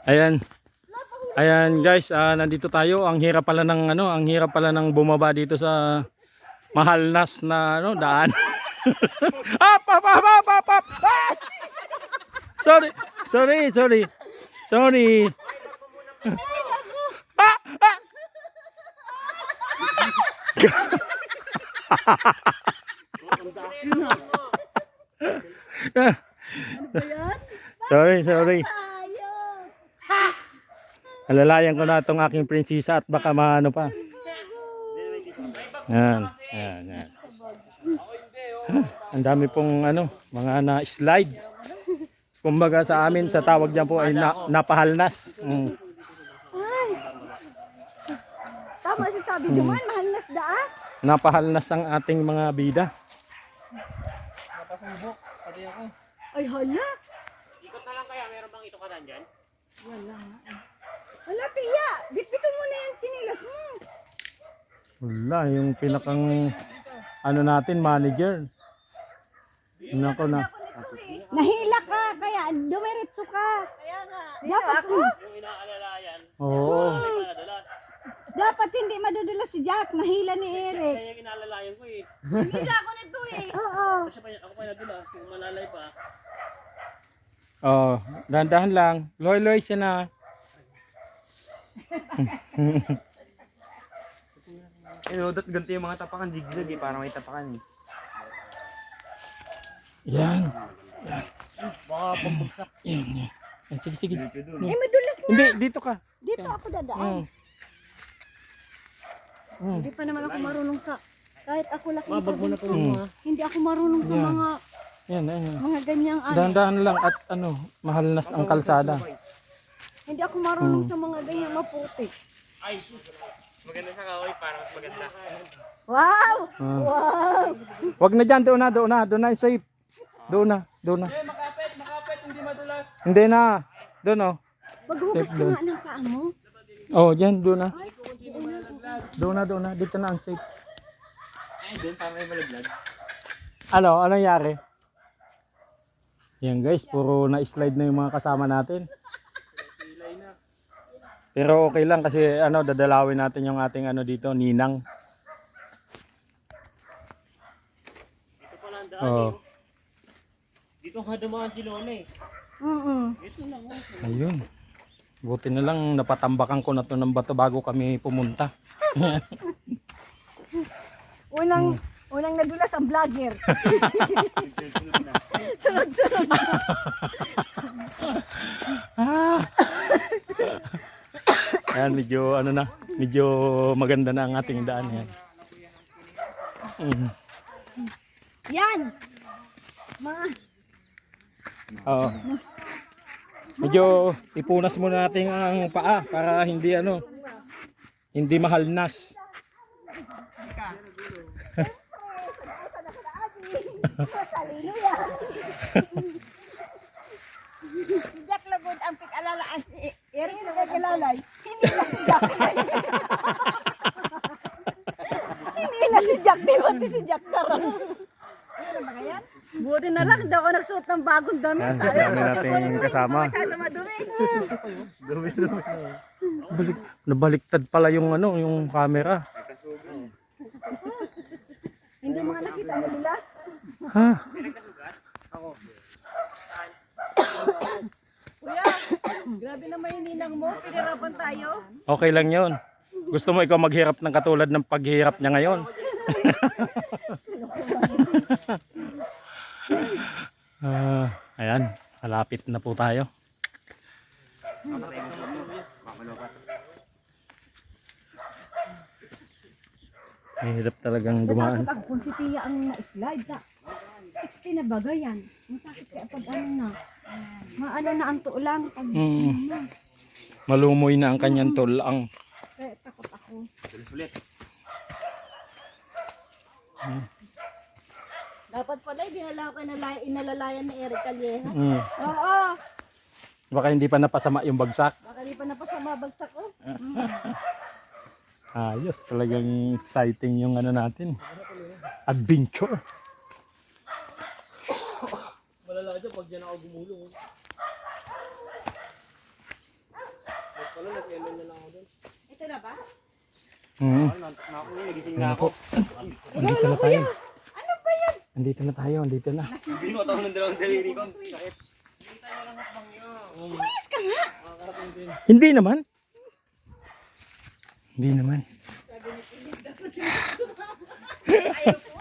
Ayan. Ayan guys, nandito tayo. Ang hirap pala ng ang hirap pala ng bumaba dito sa Mahalnas na daan. Up, up, up, up, up, up. Ah! Sorry. Sorry, sorry. Sorry. Ah, ah. Sorry, sorry. Alalayan ko na itong aking prinsesa at baka maano pa. Yan, yan, yan. Ang dami pong mga na-slide. Kumbaga sa amin, sa tawag diyan po ay napahalnas. Ay. Tama si sabi Juman, mahalnas daan. Napahalnas ang ating mga bida. Napasubok, pati ako. Ay hala. Ikot na lang kaya, meron bang itukaran dyan? Wala. Hala tiya, bitbitin mo na yung sinilas mo. Wala, yung pinakang natin, manager. Nako na. Nahila ka, kaya dumiretso ka. Kaya nga. Dapat Yung inaalalayan, Oo. madalas. dapat hindi madudulas si Jack, nahila ni Eric. Kaya yung inaalalayan ko eh. Nahila ako nito eh. Oo. Kasi ako pa nadulas, yung malalay pa. Oh, dahan-dahan lang. Loy-loy siya na. Inudot ganito yung mga tapakan zigzag eh, para may tapakan eh. Yan. Baka pagbagsak. Yan, yan. Yan, sige, sige. Eh madulas nga. Hindi, dito ka. Dito ako dadaan. Hindi pa naman ako marunong sa, kahit ako laki Mabag mo na po Mm. mga. hindi ako marunong sa Yan. Yan, yan. mga ganyang Dahan-dahan lang at mahalnas ang kalsada. Hindi ako marunong sa mga ganyang maputi. Ay, maganda sa kahoy, para mas maganda. Wow! Ah. Wow! Wag na dyan, doon na, safe. Doon na. Makapit, hindi madulas. Hindi na. Doon Maghugas ka doon. nga ng paa mo. Oh, dyan, doon na. Doon na, dito na ang safe. Ay, doon, para may malaglag. Anong nangyari? Yan guys, puro na-slide na yung mga kasama natin. Pero okay lang kasi dadalawin natin yung ating dito, ninang. Dito pala ang daan Oh. eh. Dito nga dumaan si Lola eh. Dito lang oh. Ayun. Buti na lang napatambakan ko na to ng bato bago kami pumunta. Unang nadulas ang vlogger. Sunod-sunod. Ayan, medyo maganda na ang ating daan yan. Yan! Mga Oo. Medyo ipunas muna natin ang paa para hindi mahalnas. talino yan. Si Jack Lagod ang pig-alalaan si Eric na nag-alalay. Hindi na si Jack. Hindi na si Jack. Di ba si Jack na rin? Ano ba yan? Buti na lang, daw ako nagsuot ng bagong damit. Ayan, dami nating kasama. Masyado madumi. Nabaliktad pala yung camera. Hindi mga nakita mo nila. Ha? Kuya, grabe naman yung ninang mo. Pinirapan tayo. Okay lang yun. Gusto mo ikaw maghirap ng katulad ng paghihirap niya ngayon? Ayan, malapit na po tayo. Mahirap talagang dumaan. Natakot ako kung si Tia ang na-slide ka. 60 na bagay yan. Masakit kaya pag na. Maano na ang tulang. Pag na. Malumoy na ang kanyang tulang. Kaya takot ako. Ulit. Dapat pala hindi na ako inalalayan ni Eric Calleja. Mm. Oo. Baka hindi pa napasama yung bagsak. Baka di pa napasama bagsak ko. Ayos, talagang exciting yung natin. Adventure. Malala dyan pag dyan ako gumulong. Ito na ba? Mm. Nagising Ayan na po. ako. Andito na tayo. Ano ba yan? Andito na tayo, andito na. Binuot ako ng dalawang daliri ko. Sakit. Umayos ka nga. Hindi naman. Hindi naman. Ayaw ko